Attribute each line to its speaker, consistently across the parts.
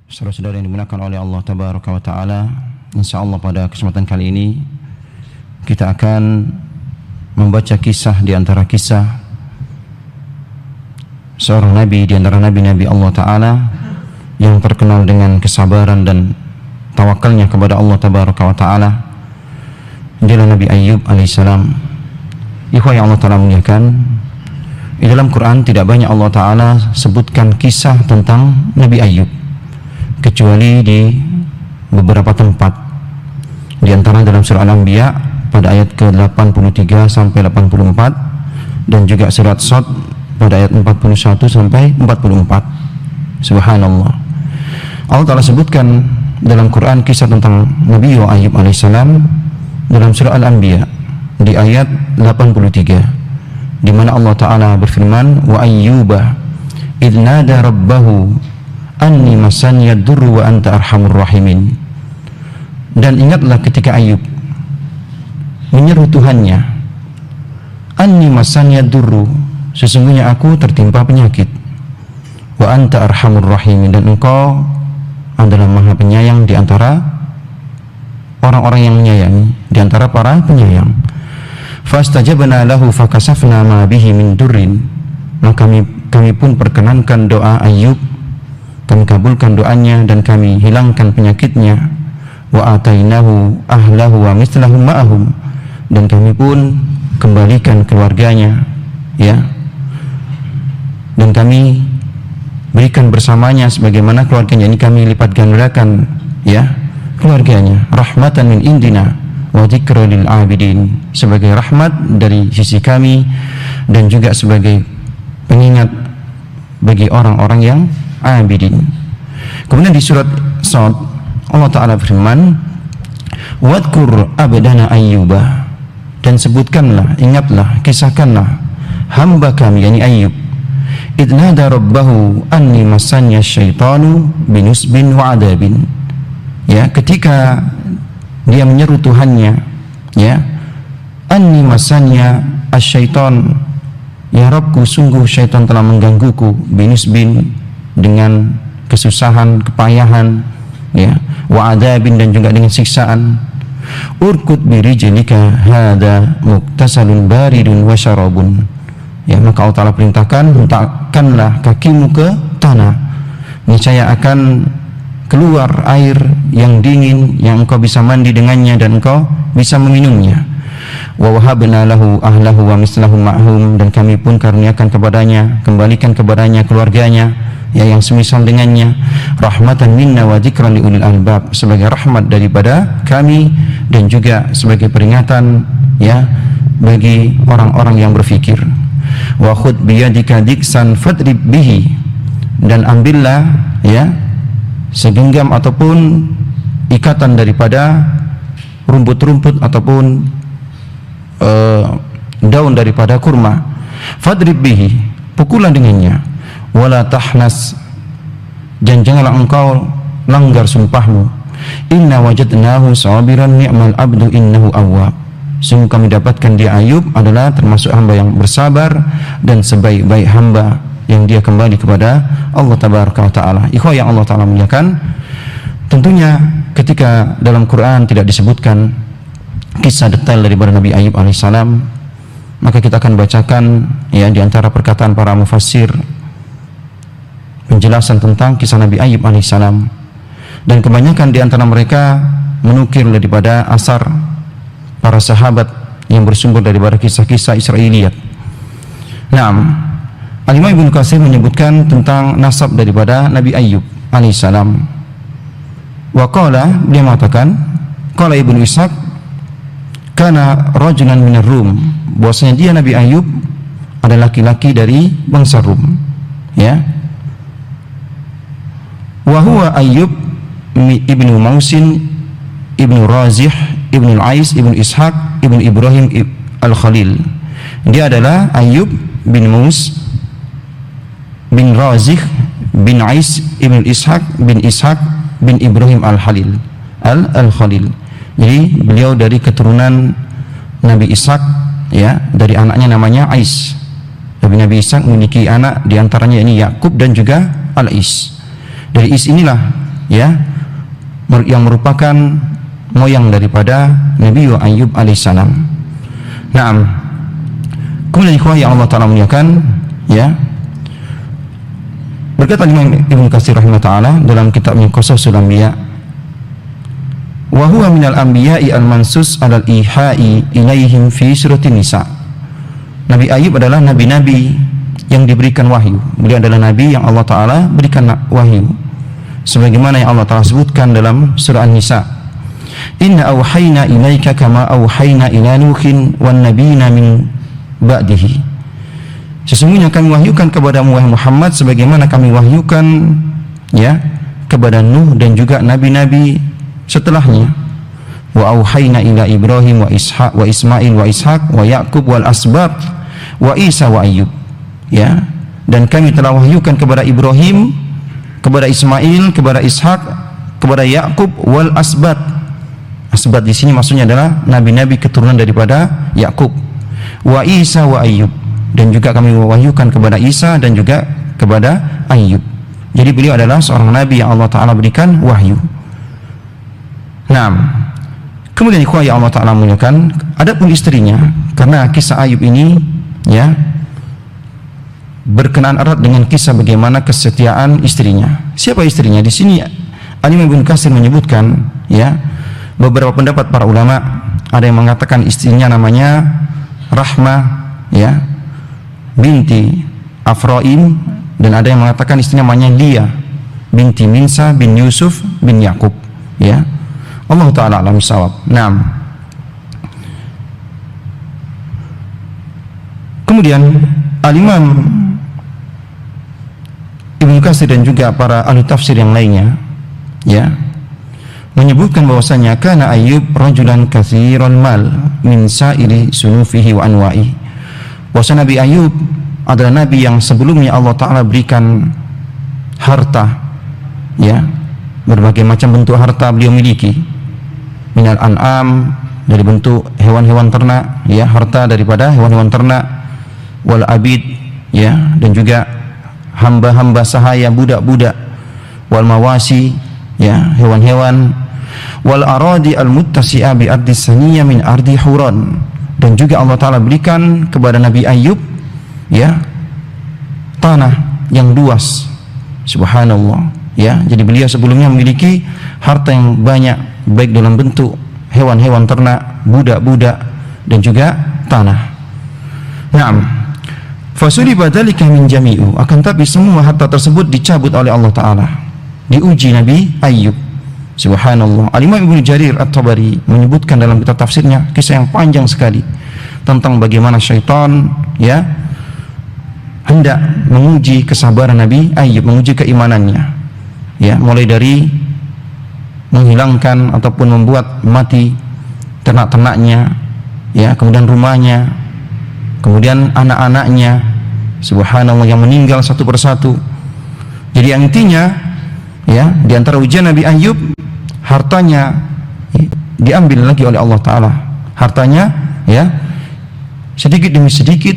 Speaker 1: Saudara-saudara yang dimuliakan oleh Allah Tabaraka wa Ta'ala, insyaallah pada kesempatan kali ini kita akan membaca kisah di antara kisah seorang nabi di antara nabi-nabi Allah Ta'ala yang terkenal dengan kesabaran dan tawakalnya kepada Allah Tabaraka wa Ta'ala. Dia Nabi Ayyub alaihissalam. Ikhwah yang Allah Ta'ala muliakan, di dalam Quran tidak banyak Allah Ta'ala sebutkan kisah tentang Nabi Ayyub, kecuali di beberapa tempat, di antara dalam surah Al-Anbiya pada ayat ke-83 sampai 84, dan juga surat Shad pada ayat 41 sampai 44. Subhanallah. Allah Ta'ala sebutkan dalam Quran kisah tentang Nabi Ayyub alaihissalam dalam surah Al-Anbiya di ayat 83, di mana Allah Ta'ala berfirman, wa ayyuba idh nada rabbahu anni masaniya durru wa anta arhamur rahimin. Dan ingatlah ketika Ayub menyeru Tuhannya, anni masaniya durru, sesungguhnya aku tertimpa penyakit, wa anta arhamur rahimin, dan engkau adalah maha penyayang di antara orang-orang yang menyayangi, di antara para penyayang. Fastajabna lahu fakasafna ma bihi min durrin, maka kami pun perkenankan doa Ayub, kami kabulkan doanya dan kami hilangkan penyakitnya. Wa atainahu ahlahu wa mislahum ma'ahum, dan kami pun kembalikan keluarganya, ya, dan kami berikan bersamanya sebagaimana keluarganya, ini kami lipat gandakan, ya, keluarganya, rahmatan min indina wa dzikra lil abidin, sebagai rahmat dari sisi kami dan juga sebagai pengingat bagi orang-orang yang abidin. Kemudian di surat Shad Allah Ta'ala firman, wadkur abdana ayyuba, dan sebutkanlah, ingatlah, kisahkanlah hamba kami, yakni Ayyub, idnada rabbahu anni masanya syaitanu binusbin wa adabin, ya, ketika dia menyeru Tuhannya, ya, anni masanya asyaiton, ya Rabbku, sungguh syaitan telah menggangguku, binusbin, dengan kesusahan, kepayahan, ya, wa adabin, dan juga dengan siksaan. Urkut birijlika hada muktasalun baridun wa syarabun, ya, maka Allah Ta'ala perintahkan, hentakkanlah kakimu ke tanah, niscaya akan keluar air yang dingin yang engkau bisa mandi dengannya dan engkau bisa meminumnya. Wa wahabna lahu ahlahu wa mislahum ma'hum, dan kami pun karuniakan kepadanya, kembalikan kepadanya keluarganya, ya, yang semisal dengannya, rahmatan minna wa dzikran li ulil albab, sebagai rahmat daripada kami dan juga sebagai peringatan, ya, bagi orang-orang yang berfikir. Wa khudh biyadika diksan fadrib bihi, dan ambillah, ya, segenggam ataupun ikatan daripada rumput-rumput ataupun daun daripada kurma, fadrib bihi, pukullah dengannya, wala tahnas, dan janganlah engkau langgar sumpahmu, inna wajadnahu sabiran ni'mal abdu innahu awwab, sungguh kami dapatkan dia Ayub adalah termasuk hamba yang bersabar dan sebaik-baik hamba yang dia kembali kepada Allah Tabaraka wa Ta'ala. Ikhwah yang Allah Ta'ala muliakan, tentunya ketika dalam Quran tidak disebutkan kisah detail daripada Nabi Ayyub alaihissalam, maka kita akan bacakan, ya, di antara perkataan para mufassir penjelasan tentang kisah Nabi Ayyub alaihissalam, dan kebanyakan di antara mereka menukir daripada asar para sahabat yang bersumber daripada kisah-kisah Israiliyat. Naam, Al-Imam Ibnu Katsir menyebutkan tentang nasab daripada Nabi Ayyub alaihissalam. Wa qala, dia mengatakan, qala Ibnu Ishaq kana rajulan minar Rum, bahwasanya dia Nabi Ayyub adalah laki-laki dari bangsa Rum, ya. Wa huwa Ayyub ibnu Mausin ibnu Razih ibnu Al-Ais ibnu Ishaq ibnu Ibrahim Al-Khalil. Dia adalah Ayyub bin Maus bin Razih bin Ais ibnu Ishaq bin Ibrahim Al-Khalil. Jadi beliau dari keturunan Nabi Ishaq, ya, dari anaknya namanya Ais. Nabi Ishak memiliki anak, diantaranya ini Yakub dan juga Al-Is. Dari Is inilah ya yang merupakan moyang daripada Nabi Ayyub alaihissalam. Naam. Kemudian ikhwah yang Allah Ta'ala muliakan, ya, berkata Imam Ibnu Katsir rahimahullah dalam kitabnya Qasasul Anbiya, wa huwa minal anbiya'i al-mansus 'alal ihai ilaihim fi suratin Nisa. Nabi Ayyub adalah nabi-nabi yang diberikan wahyu. Beliau adalah nabi yang Allah Ta'ala berikan wahyu, sebagaimana yang Allah Ta'ala sebutkan dalam surah An-Nisa, inna awhayna ilaika kama awhayna ila Nuhin wan nabiyina min ba'dihi. Sesungguhnya kami wahyukan kepadamu wahai Muhammad sebagaimana kami wahyukan ya kepada Nuh dan juga nabi-nabi setelahnya. Wa auhayna ila Ibrahim wa Ishaq wa Ismail wa Ishaq wa Yaqub wal asbab wa Isa wa Ayyub. Ya, dan kami telah wahyukan kepada Ibrahim, kepada Ismail, kepada Ishaq, kepada Yaqub wal asbat. Asbat di sini maksudnya adalah nabi-nabi keturunan daripada Yaqub. Wa Isa wa Ayyub, dan juga kami wahyukan kepada Isa dan juga kepada Ayyub. Jadi beliau adalah seorang nabi yang Allah Ta'ala berikan wahyu. Nah, kemudian ikhwah yang Allah Ta'ala muliakan, adapun istrinya, karena kisah Ayyub ini ya berkenaan erat dengan kisah bagaimana kesetiaan istrinya. Siapa istrinya? Di sini Al-Imam Ibnu Katsir menyebutkan ya beberapa pendapat para ulama. Ada yang mengatakan istrinya namanya Rahmah ya binti Afraim, dan ada yang mengatakan istrinya namanya Lia binti Minsa bin Yusuf bin Yakub ya. Allah Ta'ala alam sawab. Naam. Kemudian Al-Imam Ibnu Katsir dan juga para ahli tafsir yang lainnya ya menyebutkan bahwasanya kana Ayyub rajulan katsiran mal min sa'iri sunufihi wa anwa'i. Bahwa Nabi Ayyub adalah nabi yang sebelumnya Allah Ta'ala berikan harta ya, berbagai macam bentuk harta beliau miliki, minal an'am, dari bentuk hewan-hewan ternak ya, harta daripada hewan-hewan ternak, wal abid ya, dan juga hamba-hamba sahaya, budak-budak, wal mawasi ya, hewan-hewan, wal aradi al muttasi'a bi ardi saniyah min ardi Huran, dan juga Allah Ta'ala berikan kepada Nabi Ayyub ya tanah yang luas, subhanallah ya. Jadi beliau sebelumnya memiliki harta yang banyak, baik dalam bentuk hewan-hewan ternak, budak-budak, dan juga tanah. Naam. Fasuliba dzalika min jami'u, akan tapi semua harta tersebut dicabut oleh Allah Ta'ala, diuji Nabi Ayyub, subhanallah. Al-Imam Ibnu Jarir At-Tabari menyebutkan dalam kitab tafsirnya kisah yang panjang sekali tentang bagaimana syaitan ya hendak menguji kesabaran Nabi Ayyub, menguji keimanannya ya, mulai dari menghilangkan ataupun membuat mati ternak-ternaknya ya, kemudian rumahnya, kemudian anak-anaknya, subhanallah, yang meninggal satu persatu. Jadi yang intinya ya, di antara ujian Nabi Ayyub, hartanya diambil lagi oleh Allah Ta'ala. Hartanya ya sedikit demi sedikit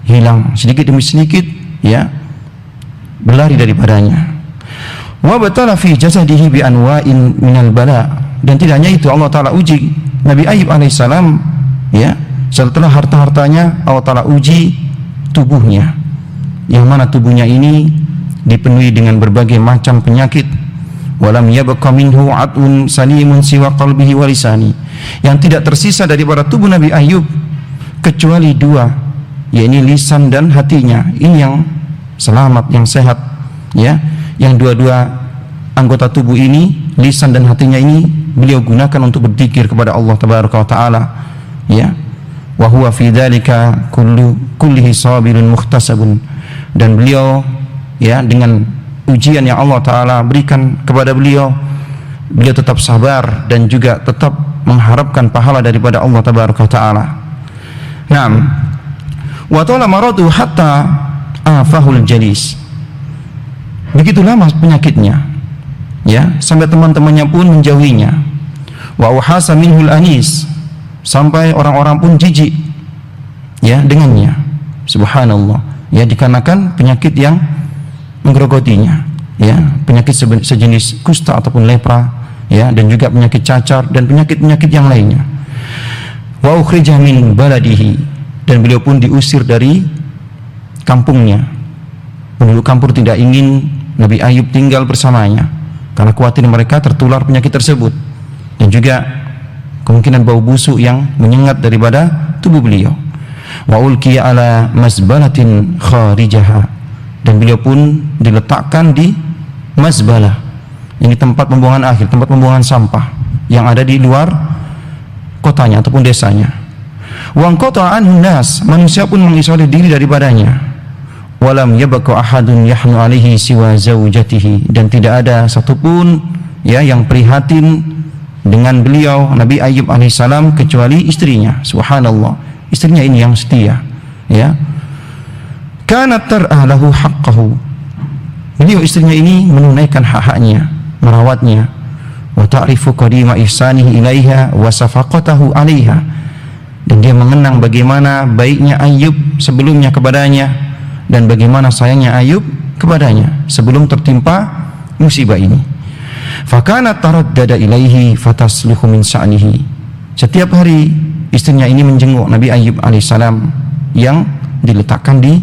Speaker 1: hilang, sedikit demi sedikit ya berlari daripadanya. Wa batala fi jasadihi bi anwa'in minal bala, dan tidak hanya itu, Allah Ta'ala uji Nabi Ayyub alaihissalam ya, setelah harta-hartanya Allah Ta'ala uji tubuhnya, yang mana tubuhnya ini dipenuhi dengan berbagai macam penyakit. Walam yabqa minhu atun salimun siwa qalbihi wa lisani, yang tidak tersisa daripada tubuh Nabi Ayyub kecuali dua, yaitu lisan dan hatinya. Ini yang selamat, yang sehat ya, yang dua-dua anggota tubuh ini, lisan dan hatinya ini beliau gunakan untuk berzikir kepada Allah Tabaraka wa Ta'ala ya. Wa huwa fi dzalika kullihi sabirun mukhtasabun, dan beliau ya dengan ujian yang Allah Ta'ala berikan kepada beliau, beliau tetap sabar dan juga tetap mengharapkan pahala daripada Allah Tabaraka wa Ta'ala. Naam. Wa ta'ala maradu hatta afahul jalis, begitu lama penyakitnya ya, sampai teman-temannya pun menjauhinya. Wa uhasa minhul anis, sampai orang-orang pun jijik ya dengannya. Subhanallah. Ya, dikarenakan penyakit yang menggerogotinya, ya, penyakit sejenis kusta ataupun lepra, ya, dan juga penyakit cacar dan penyakit-penyakit yang lainnya. Wa ukhrija min baladihi, dan beliau pun diusir dari kampungnya. Penduduk kampung tidak ingin Nabi Ayub tinggal bersamanya karena khawatir mereka tertular penyakit tersebut, dan juga kemungkinan bau busuk yang menyengat daripada tubuh beliau. Wa ulqiya ala mazbalatin kharijaha, dan beliau pun diletakkan di mazbalah, ini tempat pembuangan akhir, tempat pembuangan sampah yang ada di luar kotanya ataupun desanya. Wa anqata anhu nas, manusia pun mengisolir diri daripadanya. Walam yabqa ahadun yahnu alaihi siwa zaujatihi, dan tidak ada satupun ya yang prihatin dengan beliau Nabi Ayub alaihissalam kecuali istrinya. Subhanallah, istrinya ini yang setia, ya. Kanat tar'ah lahu haqqahu, beliau istrinya ini menunaikan hak-haknya, merawatnya. Wa ta'rifu qadima ihsanihi ilaiha wa safaqatahu 'alaiha, dan dia mengenang bagaimana baiknya Ayub sebelumnya kepadanya dan bagaimana sayangnya Ayub kepadanya sebelum tertimpa musibah ini. Fakanat taraddada ilaihi fatasluhu min sa'nihi, setiap hari istrinya ini menjenguk Nabi Ayub alaihissalam yang diletakkan di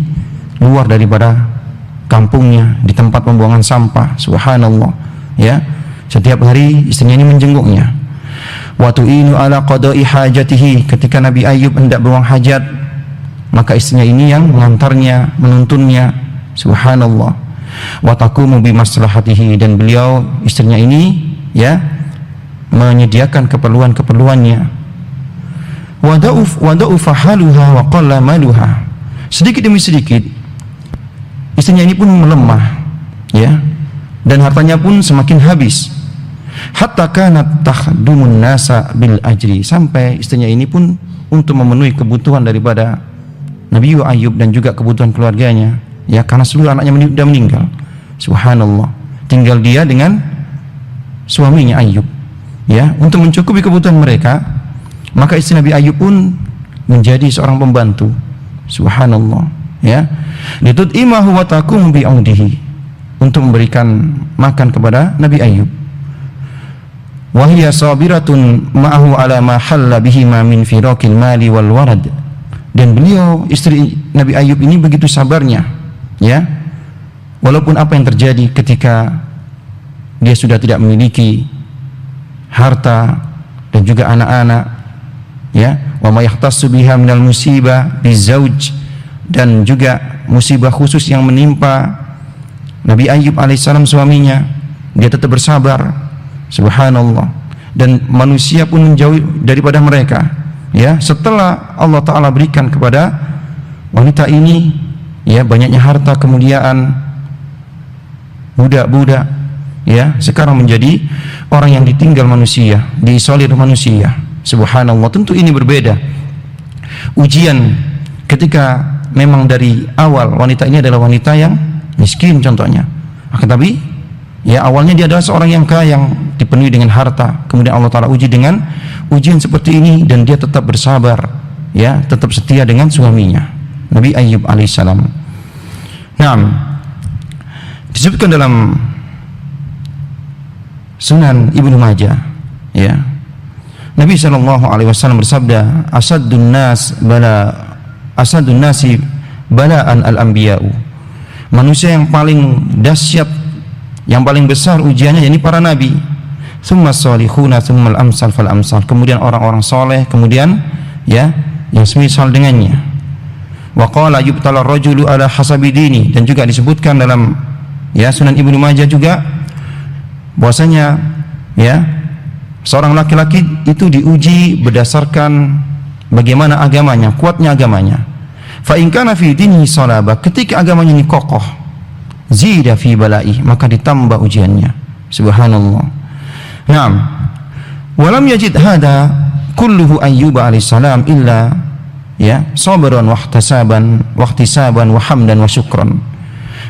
Speaker 1: luar daripada kampungnya, di tempat pembuangan sampah. Subhanallah, ya, setiap hari istrinya ini menjenguknya. Wa tu'inu ala qada'i hajatihi, ketika Nabi Ayub hendak buang hajat, maka istrinya ini yang mengantarnya, menuntunnya. Subhanallah. Wa taqumu bi maslahatihi, dan beliau istrinya ini ya menyediakan keperluan-keperluannya. Wa fahaluha wa qalla maluha, sedikit demi sedikit istrinya ini pun melemah, ya, dan hartanya pun semakin habis. Hatta kanat takhdumun nasa bil ajri, sampai istrinya ini pun untuk memenuhi kebutuhan daripada Nabi Ayub dan juga kebutuhan keluarganya, ya, karena seluruh anaknya sudah meninggal. Subhanallah, tinggal dia dengan suaminya Ayub, ya, untuk mencukupi kebutuhan mereka. Maka istri Nabi Ayub pun menjadi seorang pembantu. Subhanallah, ya, litut'imahu wa taqumu bi audihi, untuk memberikan makan kepada Nabi Ayub. Wa hiya sabiratun ma'ahu ala ma halla bihi ma min firaqil mali wal warad, dan beliau istri Nabi Ayub ini begitu sabarnya, ya, walaupun apa yang terjadi ketika dia sudah tidak memiliki harta dan juga anak-anak, ya, wa ma yahtassu biha minal musibah bizauj, dan juga musibah khusus yang menimpa Nabi Ayub alaihissalam suaminya, dia tetap bersabar. Subhanallah, dan manusia pun menjauh daripada mereka, ya, setelah Allah Ta'ala berikan kepada wanita ini, ya, banyaknya harta, kemuliaan, budak-budak, ya, sekarang menjadi orang yang ditinggal manusia, diisolir manusia. Subhanallah, tentu ini berbeda ujian ketika memang dari awal wanita ini adalah wanita yang miskin contohnya, akan tapi ya awalnya dia adalah seorang yang kaya, yang dipenuhi dengan harta, kemudian Allah Ta'ala uji dengan ujian seperti ini, dan dia tetap bersabar, ya, tetap setia dengan suaminya Nabi Ayub alaihissalam. Nah, disebutkan dalam Sunan Ibnu Majah, ya, Nabi SAW bersabda, asadun nasi bala'an al-anbiya'u, manusia yang paling dahsyat, yang paling besar ujiannya, yakni para nabi. Tsumma shalihuna tsummal amsal fal amsal, kemudian orang-orang soleh, kemudian ya yang semisal dengannya. Wa qala yubtala rajulu ala hasabi dini, dan juga disebutkan dalam ya Sunan Ibnu Majah juga bahwasanya ya seorang laki-laki itu diuji berdasarkan bagaimana agamanya, kuatnya agamanya. Fa in kana fi dinihi salaba, ketika agamanya ini kokoh, zida fi bala'i, maka ditambah ujiannya. Subhanallah. Naam. Walam yajid hada kulluhu Ayyub alaihissalam illa ya sabran wa ihtisaban wa hamdan wa syukran.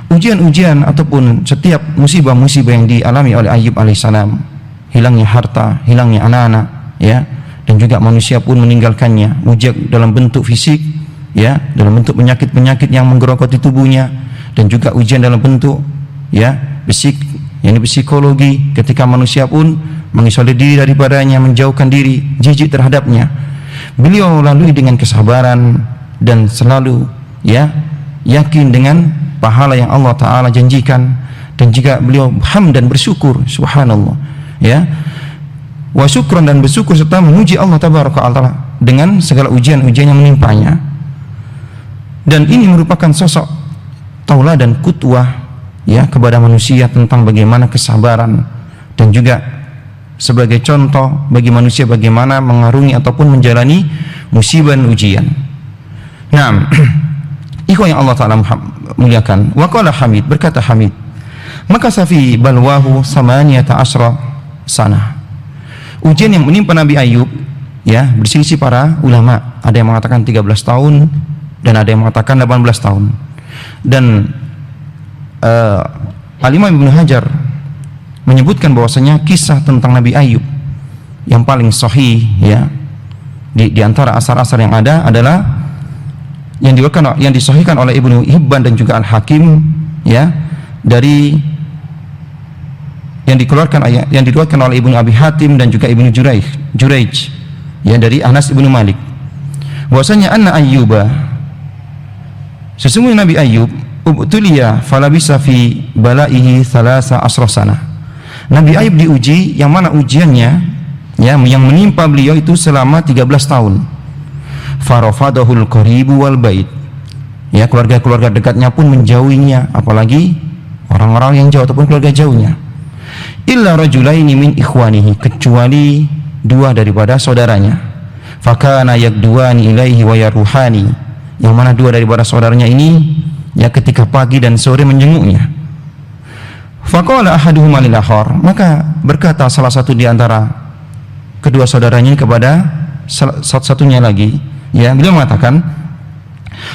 Speaker 1: Ujian-ujian ataupun setiap musibah-musibah yang dialami oleh Ayyub alaihissalam, hilangnya harta, hilangnya anak-anak, ya, dan juga manusia pun meninggalkannya, ujian dalam bentuk fisik, ya, dalam bentuk penyakit-penyakit yang menggerogoti tubuhnya, dan juga ujian dalam bentuk ya psikologi, ketika manusia pun mengisolir diri daripadanya, menjauhkan diri, jijik terhadapnya. Beliau lalui dengan kesabaran dan selalu ya yakin dengan pahala yang Allah Ta'ala janjikan, dan juga beliau hamd dan bersyukur, subhanallah ya, wa syukron, dan bersyukur serta memuji Allah Tabaraka wa Ta'ala dengan segala ujian-ujian yang menimpanya. Dan ini merupakan sosok tauladan qudwah ya kepada manusia tentang bagaimana kesabaran, dan juga sebagai contoh bagi manusia bagaimana mengarungi ataupun menjalani musibah dan ujian. Nah, ikhwan yang Allah Ta'ala muliakan, wa qala Hamid, berkata Hamid, maka safi balwahu samaniyata asra sana. Ujian yang menimpa Nabi Ayub ya, berselisih para ulama, ada yang mengatakan 13 tahun dan ada yang mengatakan 18 tahun. Dan Al-Imam Ibnu Hajar menyebutkan bahwasanya kisah tentang Nabi Ayub yang paling sahih ya di antara asar-asar yang ada adalah yang disahihkan oleh Ibnu Hibban dan juga Al-Hakim ya, dari yang dikeluarkan oleh Ibnu Abi Hatim dan juga Ibnu Juraij ya, dari Anas Ibnu Malik, bahwasanya anna Ayyuba, sesungguhnya Nabi Ayub, ubtuliya falabisa fi balaihi thalasa asra sana. Nabi Ayub diuji, yang mana ujiannya ya yang menimpa beliau itu selama 13 tahun. Farafadahul qaribu wal bait. Ya, keluarga-keluarga dekatnya pun menjauhinya, apalagi orang-orang yang jauh ataupun keluarga jauhnya. Illa rajulaini min ikhwanihi, kecuali dua daripada saudaranya. Fakana yakduani ilaihi wa yaruhani, yang mana dua daripada saudaranya ini ya ketika pagi dan sore menjenguknya. Faqala ahaduhuma lil akhar, maka berkata salah satu di antara kedua saudaranya kepada satu-satunya lagi ya, beliau mengatakan,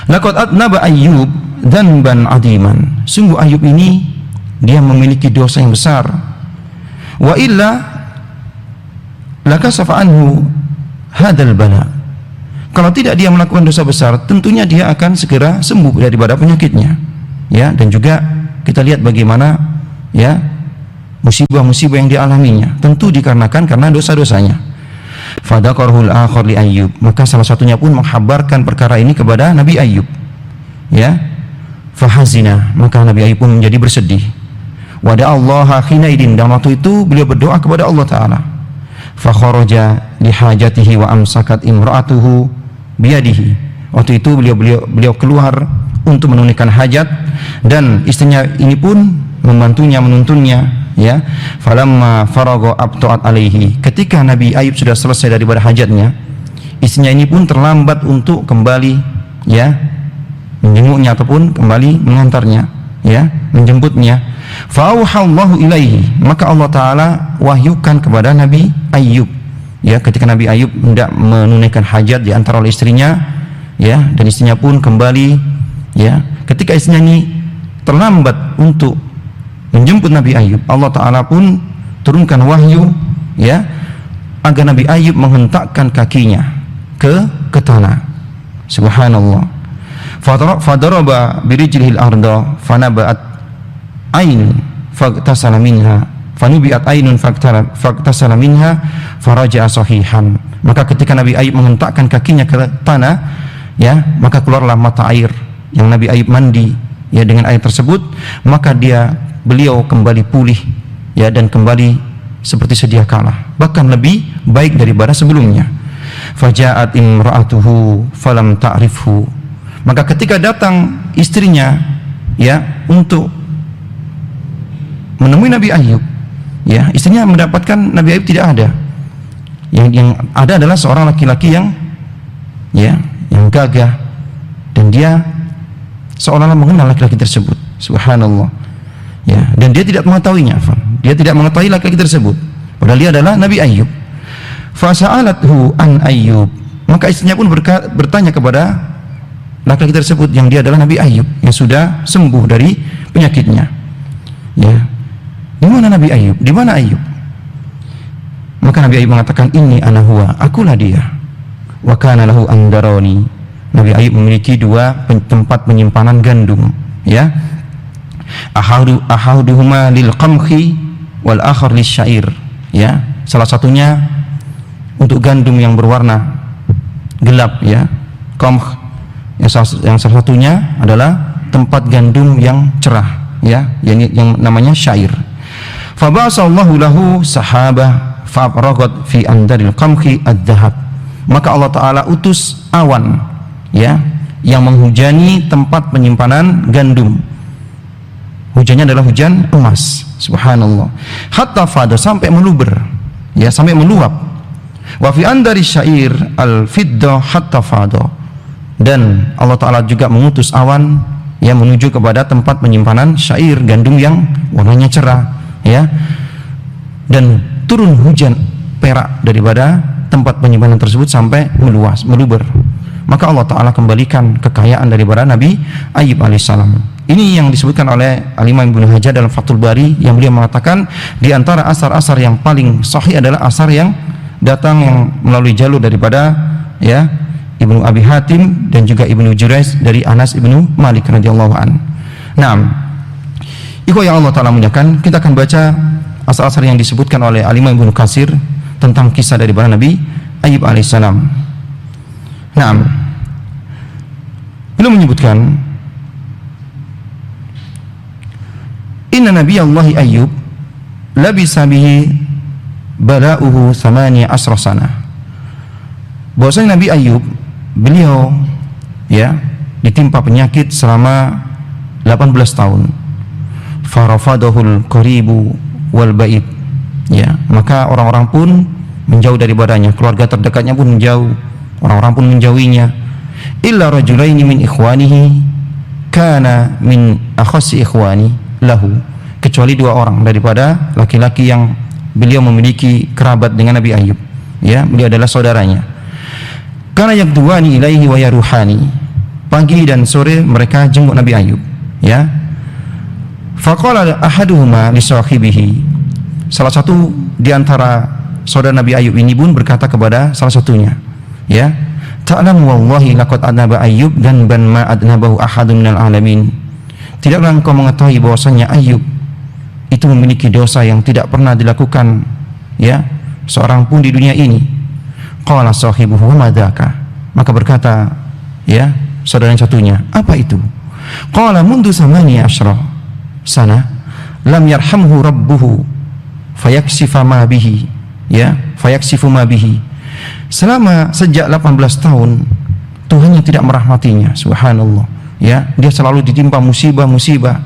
Speaker 1: laqad adnaba Ayyub dzanban adiman, sungguh Ayub ini dia memiliki dosa yang besar. Wa illa lakasafa anhu hadzal bala, kalau tidak dia melakukan dosa besar, tentunya dia akan segera sembuh daripada penyakitnya ya. Dan juga kita lihat bagaimana ya musibah-musibah yang dialaminya, tentu dikarenakan karena dosa-dosanya. Fadaqarhul akhar li Ayyub, maka salah satunya pun menghabarkan perkara ini kepada Nabi Ayyub ya. Fahazina, maka Nabi Ayyub pun menjadi bersedih. Wada Allah khinaidin, dan waktu itu beliau berdoa kepada Allah Ta'ala. Fakharaja lihajatihi wa amsakat imra'atuhu biyadihi, waktu itu beliau keluar untuk menunaikan hajat, dan istrinya ini pun membantunya, menuntunnya ya. Falamma faragha abta'at alaihi, ketika Nabi Ayub sudah selesai daripada hajatnya, istrinya ini pun terlambat untuk kembali ya menjenguknya ataupun kembali mengantarnya ya, menjemputnya. Fa'auhallahu ilaihi, maka Allah Ta'ala wahyukan kepada Nabi Ayub ya, ketika Nabi Ayub hendak menunaikan hajat di antara oleh istrinya ya, dan istrinya pun kembali ya, ketika istrinya ini terlambat untuk menjemput Nabi Ayub, Allah Ta'ala pun turunkan wahyu ya, agar Nabi Ayub menghentakkan kakinya ke tanah. Subhanallah. Fadaraba birijlihil arda fanaba'at ainun fagtasala minha, fanubiat ainun fagtasala minha faraja'a sahihan, maka ketika Nabi Ayub menghentakkan kakinya ke tanah ya, maka keluarlah mata air yang Nabi Ayub mandi ya dengan air tersebut, maka beliau kembali pulih ya, dan kembali seperti sedia kala, bahkan lebih baik daripada sebelumnya. Faja'at imra'atuhu falam ta'rifhu, maka ketika datang istrinya ya untuk menemui Nabi Ayub ya, istrinya mendapatkan Nabi Ayub tidak ada, yang ada adalah seorang laki-laki yang gagah, dan dia seolah-olah mengenal laki-laki tersebut. Subhanallah ya, dan dia tidak mengetahuinya, dia tidak mengetahui laki-laki tersebut, padahal dia adalah Nabi Ayub. Fasa'alathu an Ayub, maka istrinya pun bertanya kepada laki-laki tersebut yang dia adalah Nabi Ayub yang sudah sembuh dari penyakitnya ya. Di mana Nabi Ayub? Di mana Ayub? Maka Nabi Ayub mengatakan, ini ana huwa, akulah dia. Wa kana lahu andaroni Nabi Ayub memiliki dua tempat penyimpanan gandum, ya. Ahaduhuma lil qamhi wal akhar lisyair, ya. Salah satunya untuk gandum yang berwarna gelap, ya, qamh. Yang salah satunya adalah tempat gandum yang cerah, ya, yang namanya syair. Fa ba'asallahu lahu sahabah fa'aragat fi andaril qamhi ad-dhahab. Maka Allah Ta'ala utus awan, ya, yang menghujani tempat penyimpanan gandum. Hujannya adalah hujan emas, subhanallah. Hatta fada, sampai meluber, ya, sampai meluap. Wa fi andari syair al-fidda hatta fada. Dan Allah Ta'ala juga mengutus awan yang menuju kepada tempat penyimpanan syair, gandum yang warnanya cerah, ya. Dan turun hujan perak daripada tempat penyimpanan tersebut sampai meluas, meluber. Maka Allah Ta'ala kembalikan kekayaan daripada Nabi Ayub alaihissalam. Ini yang disebutkan oleh Al-Imam Ibnu Hajar dalam Fathul Bari, yang beliau mengatakan di antara asar-asar yang paling sahih adalah asar yang datang yang melalui jalur daripada, ya, Ibnu Abi Hatim dan juga Ibnu Jurayj dari Anas Ibnu Malik radhiyallahu an. Naam. Ikhwah yang Allah Ta'ala muliakan, kita akan baca asar-asar yang disebutkan oleh Al-Imam Ibnu Katsir tentang kisah daripada Nabi Ayub alaihissalam. Naam. Beliau menyebutkan, inna nabiyallahi Ayyub labisa bihi bala'uhu 18 sana. Bahwasanya Nabi Ayub, beliau, ya, ditimpa penyakit selama 18 tahun. Farafadahul qaribu wal ba'id, ya, maka orang-orang pun menjauh daripadanya, keluarga terdekatnya pun menjauh, orang-orang pun menjauhinya. Illa rajulaini min ikhwanihi kana min akhassi ikhwani lahu, kecuali dua orang daripada laki-laki yang beliau memiliki kerabat dengan Nabi Ayub, ya, beliau adalah saudaranya. Karena yakduwani ilaihi wa yaruhani, pagi dan sore mereka jenguk Nabi Ayub, ya. Faqala ahaduhuma li sahibihi, salah satu di antara saudara Nabi Ayub ini pun berkata kepada salah satunya, ya, ta'lamu wallahi laqad adnaba Ayub dan ban ma adnabahu ahadun minal alamin. Tidaklah engkau mengetahui bahwasanya Ayub itu memiliki dosa yang tidak pernah dilakukan, ya, seorang pun di dunia ini. Qala sahibuhu wa madaka, maka berkata, ya, saudara yang satunya, apa itu? Qala mundu samani asyra sana lam yarhamhu rabbuhu fayaksifa ma bihi, ya, fayaksifu ma bihi. Sejak 18 tahun Tuhannya tidak merahmatinya, subhanallah, ya. Dia selalu ditimpa musibah-musibah,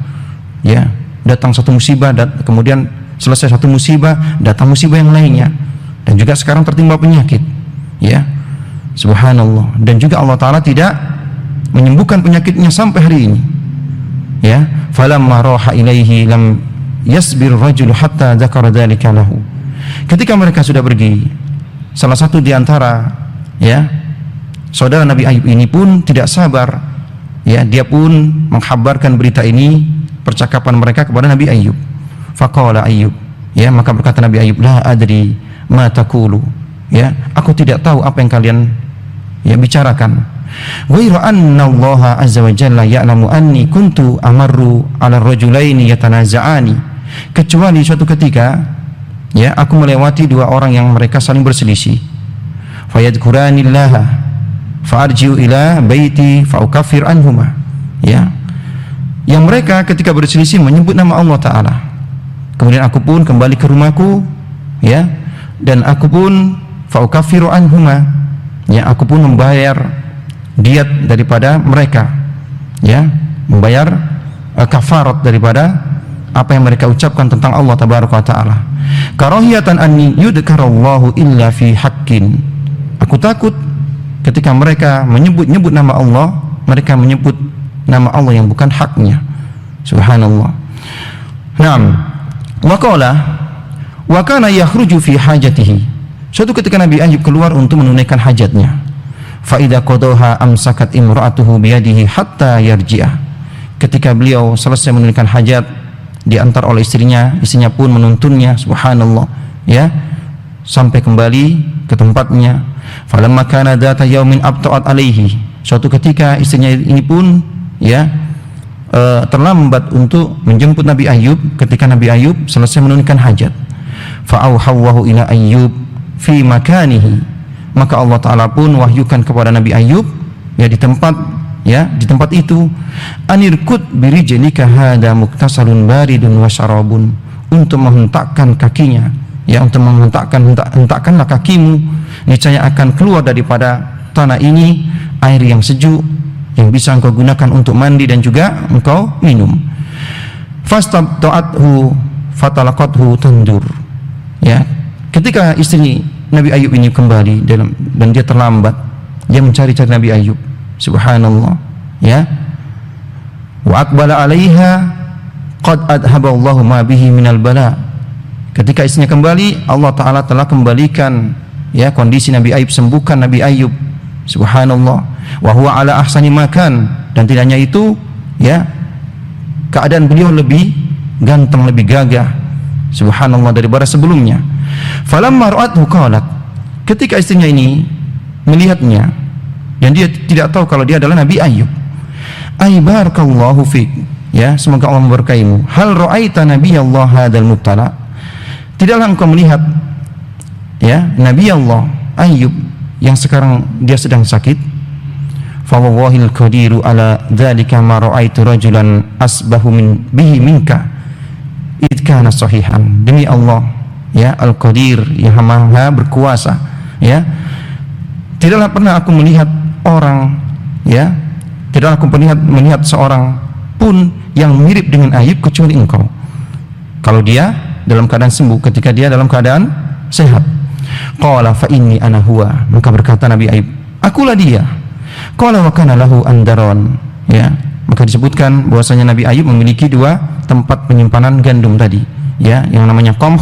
Speaker 1: ya. Datang satu musibah, kemudian selesai satu musibah, datang musibah yang lainnya, dan juga sekarang tertimpa penyakit, ya, subhanallah. Dan juga Allah Ta'ala tidak menyembuhkan penyakitnya sampai hari ini, ya. Falamma raha ilaihi lam yasbir rajul hatta dzakara dzalika lahu. Ketika mereka sudah pergi, salah satu di antara, ya, saudara Nabi Ayub ini pun tidak sabar, ya, dia pun menghabarkan berita ini, percakapan mereka kepada Nabi Ayub. Faqala Ayub, ya, maka berkata Nabi Ayub, la adri ma taqulu, ya, aku tidak tahu apa yang kalian, ya, bicarakan. Ghairu anna Allah azza wa jalla ya'lamu anni kuntu amarru 'ala rajulaini yatanaza'ani, kecuali suatu ketika, ya, aku melewati dua orang yang mereka saling berselisih. Fayadhkuranillaha fa'arji'u ila baiti fa'ukaffir anhuma, ya, yang mereka ketika berselisih menyebut nama Allah Ta'ala. Kemudian aku pun kembali ke rumahku, ya, dan aku pun fa'ukaffiru anhuma, ya, aku pun membayar diat daripada mereka, ya, membayar kafarat daripada apa yang mereka ucapkan tentang Allah Tabaraka wa Ta'ala. Karahiyatan anni yudkarallahu illa fi haqqin, aku takut ketika mereka menyebut nama Allah, mereka menyebut nama Allah yang bukan haknya, subhanallah. Naam. Waqala wa kana yakhruju fi hajatihi, suatu ketika Nabi Ayub keluar untuk menunaikan hajatnya. Fa idza qadaha amsakat imra'atuhu biyadihi hatta yarji'ah, ketika beliau selesai menunaikan hajat, diantar oleh istrinya pun menuntunnya, subhanallah, ya, sampai kembali ke tempatnya. Falamma kana dzata yaumin abta'at alaihi, Suatu ketika istrinya ini pun ya terlambat untuk menjemput Nabi Ayub ketika Nabi Ayub selesai menunaikan hajat. Fa'auhawwahu ila Ayyub fi makanihi, maka Allah Ta'ala pun wahyukan kepada Nabi Ayub ya di tempat itu, anirkut birijlika hada muktasalun baridun wa syarabun, untuk menghentakkan kakinya ya, untuk hentakkanlah kakimu, niscaya akan keluar daripada tanah ini air yang sejuk yang bisa engkau gunakan untuk mandi dan juga engkau minum. Fastabta'athu fatalaqathu tandur. Ya, ketika istri Nabi Ayub ini kembali dan dia terlambat, dia mencari-cari Nabi Ayub. Subhanallah, ya. Wa aqbala 'alaiha qad adhaballahu ma bihi minal bala. Ketika istrinya kembali, Allah Ta'ala telah kembalikan ya kondisi Nabi Ayub, sembuhkan Nabi Ayub. Subhanallah. Wa huwa ala ahsani makan, dan tidak hanya itu ya, keadaan beliau lebih ganteng, lebih gagah, subhanallah, daripada sebelumnya. Falamma ra'athu qalat, ketika istrinya ini melihatnya dan dia tidak tahu kalau dia adalah Nabi Ayub, ay barakallahu fik, ya, semoga Allah memberkahimu. Hal ra'aita nabiyallah hadzal mubtala, tidaklah engkau melihat ya Nabi Allah Ayub yang sekarang dia sedang sakit? Fawwahil qadiru ala dzalika ma ra'aitu rajulan asbahu bihi minka id kana sahihan. Demi Allah ya Al-Qadir yang Maha berkuasa, ya, tidaklah pernah aku melihat orang, ya, tidaklah aku melihat seorang pun yang mirip dengan Ayub kecuali engkau, kalau dia dalam keadaan sembuh, ketika dia dalam keadaan sehat. Qala fa inni ana huwa, maka berkata Nabi Ayub, akulah dia. Qala wa kana lahu andaron, ya, maka disebutkan bahwasanya Nabi Ayub memiliki dua tempat penyimpanan gandum tadi, ya, yang namanya qamh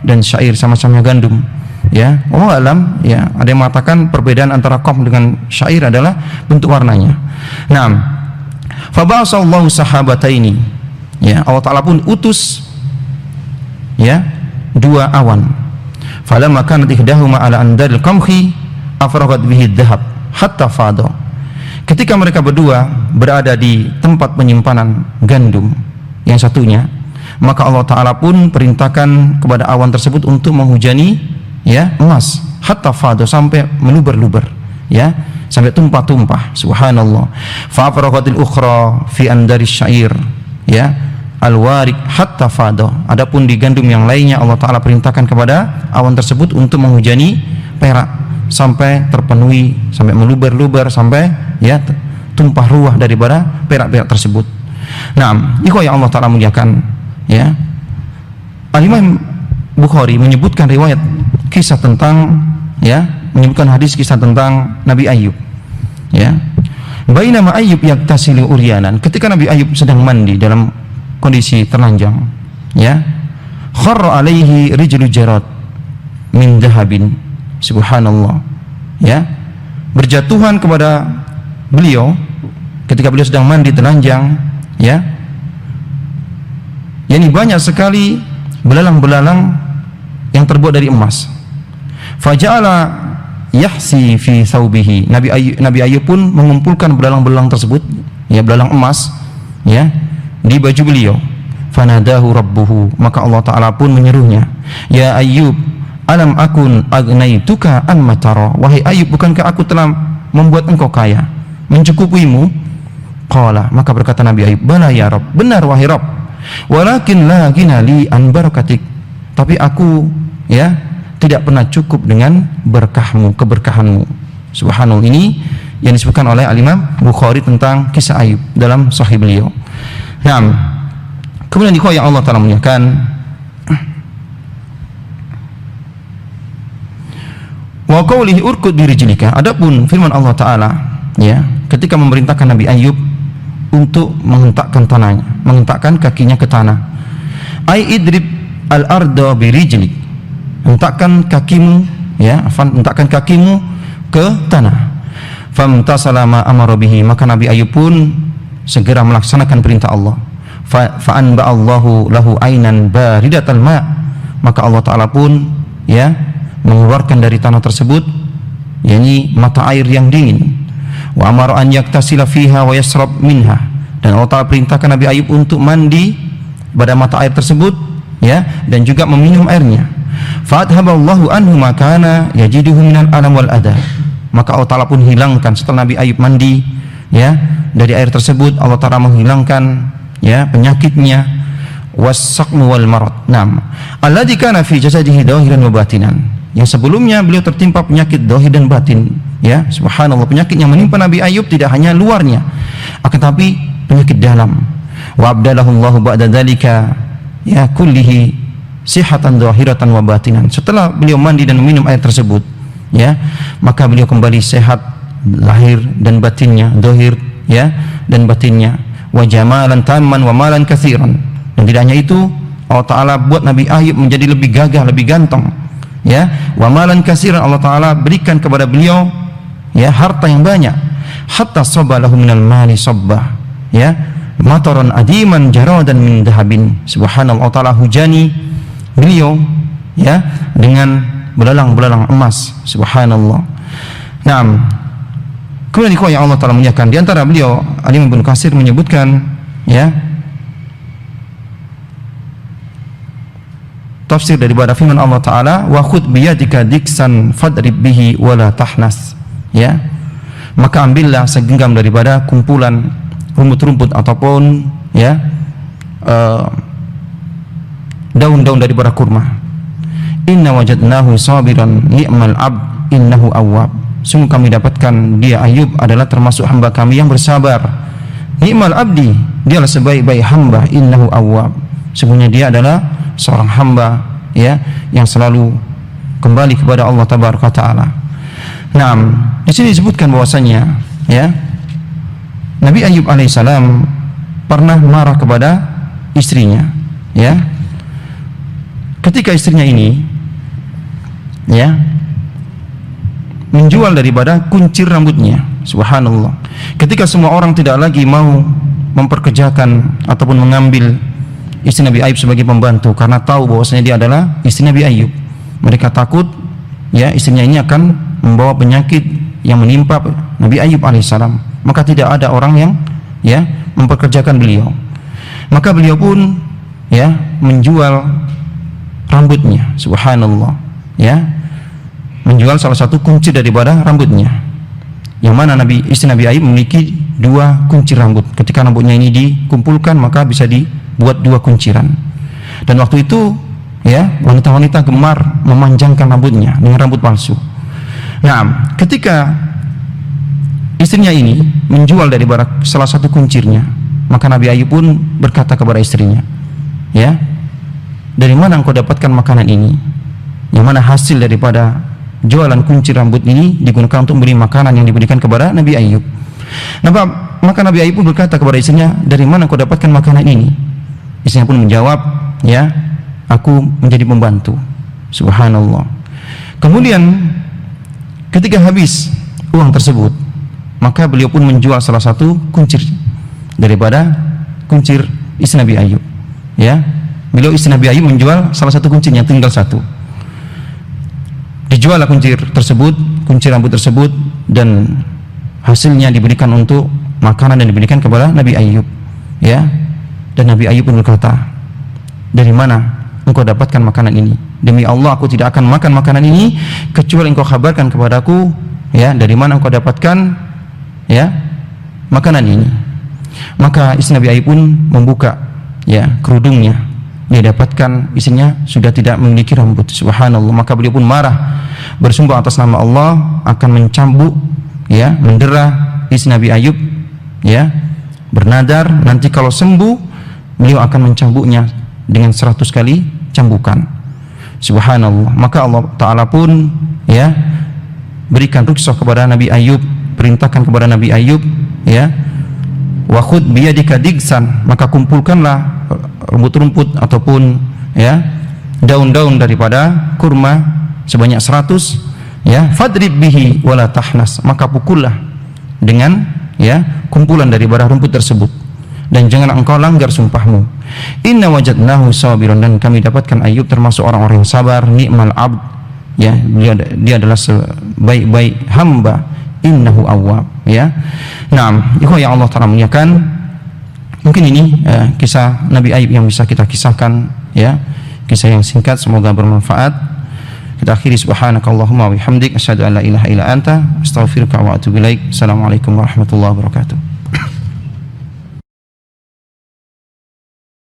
Speaker 1: dan syair, sama-sama gandum, ya. Allah alam, ya, ada yang mengatakan perbedaan antara qamh dengan syair adalah bentuk warnanya. Naam. Fa ba'asallahu sahabataini, ya, Allah Ta'ala pun utus ya dua awan. Falamma kanat ihdahuma ala andaril qamhi afraghat bihi dhahab hatta fado. Ketika mereka berdua berada di tempat penyimpanan gandum yang satunya, maka Allah Ta'ala pun perintahkan kepada awan tersebut untuk menghujani ya emas, hatta fado, sampai meluber-luber, ya, sampai tumpah-tumpah. Subhanallah. Fa afraghatil ukhra fi andaris syair, ya, al-warik hatta fado. Adapun di gandum yang lainnya Allah Ta'ala perintahkan kepada awan tersebut untuk menghujani perak sampai terpenuhi, sampai meluber-luber, sampai ya tumpah ruah daripada perak-perak tersebut. Nah, ikhwah yang Allah Ta'ala muliakan, ya, Al-Imam Bukhari menyebutkan riwayat kisah tentang, ya, menyebutkan hadis kisah tentang Nabi Ayub, ya. Bainama Ayub yaktasilu uryanan, ketika Nabi Ayub sedang mandi dalam kondisi telanjang, ya, kharra alaihi rijlu jarad min dhahabin. Subhanallah, ya, berjatuhan kepada beliau ketika beliau sedang mandi telanjang, ya, yakni banyak sekali belalang-belalang yang terbuat dari emas. Faja'ala yahsi fi thawbihi, Nabi Ayub pun mengumpulkan belalang-belalang tersebut, ya, belalang emas, ya, di baju beliau. Fanadahu rabbuhu, maka Allah Ta'ala pun menyerunya, ya Ayub, alam akun agnaituka an matara, wahai Ayub, bukankah aku telah membuat engkau kaya, mencukupimu? Qala, maka berkata Nabi Ayub, bala ya Rabb, benar wahai Rabb, walakin la ghina li an barakatik, tapi aku, ya, tidak pernah cukup dengan berkahmu, keberkahanmu. Subhanallah. Ini yang disebutkan oleh Al-Imam Bukhari tentang kisah Ayub dalam sahih beliau. Nah, kemudian ikhwah yang Allah Ta'ala muliakan, wa qawlihi urkud birijlika, adapun firman Allah Ta'ala, ya, ketika memerintahkan Nabi Ayub untuk menghentakkan tanahnya, menghentakkan kakinya ke tanah, ai idrib al-arda birijlik, hentakkan kakimu, ya, hentakkan kakimu ke tanah. Famtasala ma amara bihi, maka Nabi Ayub pun segera melaksanakan perintah Allah. Fa'anba Allahu lahu ainan baridatal ma, maka Allah Ta'ala pun, ya, mengeluarkan dari tanah tersebut, yakni mata air yang dingin. Wa amara an yaktasila fiha wa yasrab minha, dan Allah Ta'ala perintahkan Nabi Ayub untuk mandi pada mata air tersebut, ya, dan juga meminum airnya. Fa'adhaballahu anhu ma kana yajiduhu minal alam wal adha, maka Allah Ta'ala pun hilangkan setelah Nabi Ayub mandi, ya, dari air tersebut. Allah Ta'ala menghilangkan, ya, penyakitnya, was-saqmu wal marad. Naam, alladzi kana fi jasadihi dahiran wa batinan, yang sebelumnya beliau tertimpa penyakit zahir dan batin, ya. Subhanallah, penyakit yang menimpa Nabi Ayub tidak hanya luarnya, akan tapi penyakit dalam. Wa abdalahu Allahu ba'da dzalika, ya, kullihi sihatan zahiratan wa batinan. Setelah beliau mandi dan minum air tersebut, ya, maka beliau kembali sehat lahir dan batinnya, zahir, ya, dan batinnya. Wa jamalan tamman wa malan katsiran. Dan tidak hanya itu, Allah Ta'ala buat Nabi Ayub menjadi lebih gagah, lebih ganteng, ya. Wa malan katsiran, Allah Ta'ala berikan kepada beliau, ya, harta yang banyak. Hatta sabbalahu minal mali sabba, ya, mataran adiman jaradan min dahabin. Subhanallah, Allah Ta'ala hujani beliau, ya, dengan belalang-belalang emas. Subhanallah. Naam. Kemudian yang Allah Ta'ala muliakan, di antara beliau Al-Imam Ibnu Katsir menyebutkan, ya, tafsir daripada firman Allah Ta'ala, wa khudh biyadika diksan fadrib bihi wala tahnas, ya, maka ambillah segenggam daripada kumpulan rumput-rumput ataupun, ya, daun-daun daripada kurma. Inna wajadnahu sabiran ni'mal abd innahu awwab, sungguh kami dapatkan dia Ayub adalah termasuk hamba kami yang bersabar. Ni'mal abdi, dialah sebaik-baik hamba, innahu awwab, sesungguhnya dia adalah seorang hamba, ya, yang selalu kembali kepada Allah Tabaraka Ta'ala. Nah, di sini disebutkan bahwasanya, ya, Nabi Ayub alaihissalam pernah marah kepada istrinya, ya, ketika istrinya ini, ya, menjual daripada kuncir rambutnya. Subhanallah, ketika semua orang tidak lagi mau memperkerjakan ataupun mengambil istri Nabi Ayub sebagai pembantu karena tahu bahwasanya dia adalah istri Nabi Ayub, mereka takut, ya, istrinya ini akan membawa penyakit yang menimpa Nabi Ayub alaihissalam, maka tidak ada orang yang, ya, memperkerjakan beliau. Maka beliau pun, ya, menjual rambutnya. Subhanallah, ya, menjual salah satu kunci daripada rambutnya, yang mana istri Nabi Ayub memiliki 2 kuncir rambut. Ketika rambutnya ini dikumpulkan, maka bisa dibuat 2 kunciran. Dan waktu itu, ya, wanita-wanita gemar memanjangkan rambutnya dengan rambut palsu. Nah, ketika istrinya ini menjual dari salah satu kuncirnya, maka Nabi Ayub pun berkata kepada istrinya, ya, dari mana engkau dapatkan makanan ini? Yang mana hasil daripada jualan kuncir rambut ini digunakan untuk beli makanan yang diberikan kepada Nabi Ayub. Maka Nabi Ayub pun berkata kepada istrinya, dari mana engkau dapatkan makanan ini? Istrinya pun menjawab, ya, aku menjadi pembantu. Subhanallah. Kemudian ketika habis uang tersebut, maka beliau pun menjual salah satu kuncir daripada kuncir istri Nabi Ayub, ya. Beliau istri Nabi Ayub menjual salah satu kuncirnya, tinggal satu. Dijuallah kuncir tersebut, kuncir rambut tersebut, dan hasilnya diberikan untuk makanan dan diberikan kepada Nabi Ayub, ya. Dan Nabi Ayub pun berkata, dari mana engkau dapatkan makanan ini? Demi Allah, aku tidak akan makan makanan ini kecuali engkau kabarkan kepadaku, ya, dari mana engkau dapatkan, ya, makanan ini. Maka istri Nabi Ayub pun membuka, ya, kerudungnya. Dia dapatkan istrinya sudah tidak memiliki rambut. Subhanallah. Maka beliau pun marah, bersumpah atas nama Allah akan mencambuk, ya, mendera istri Nabi Ayub, ya, bernadar nanti kalau sembuh beliau akan mencambuknya dengan 100 kali cambukan. Subhanallah. Maka Allah Ta'ala pun, ya, berikan rukhsah kepada Nabi Ayub, perintahkan kepada Nabi Ayub, ya, wa khudh biyadika digsan, maka kumpulkanlah rumput-rumput ataupun, ya, daun-daun daripada kurma sebanyak 100, ya, fadrib bihi wala tahnas, maka pukullah dengan, ya, kumpulan daripada rumput tersebut, dan jangan engkau langgar sumpahmu. Inna wajadnahu sabiran, dan kami dapatkan Ayub termasuk orang-orang yang sabar. Ni'mal abd, ya, dia adalah sebaik-baik hamba. innahu awwab, ya. Naam, ikhwah yang Allah Ta'ala muliakan, mungkin ini kisah Nabi Ayub yang bisa kita kisahkan, ya. Kisah yang singkat, semoga bermanfaat. Kita akhiri, subhanakallahumma wa bihamdik, asyhadu an la ilaha illa anta, astaghfiruka wa atubu ilaik. Assalamualaikum warahmatullahi wabarakatuh.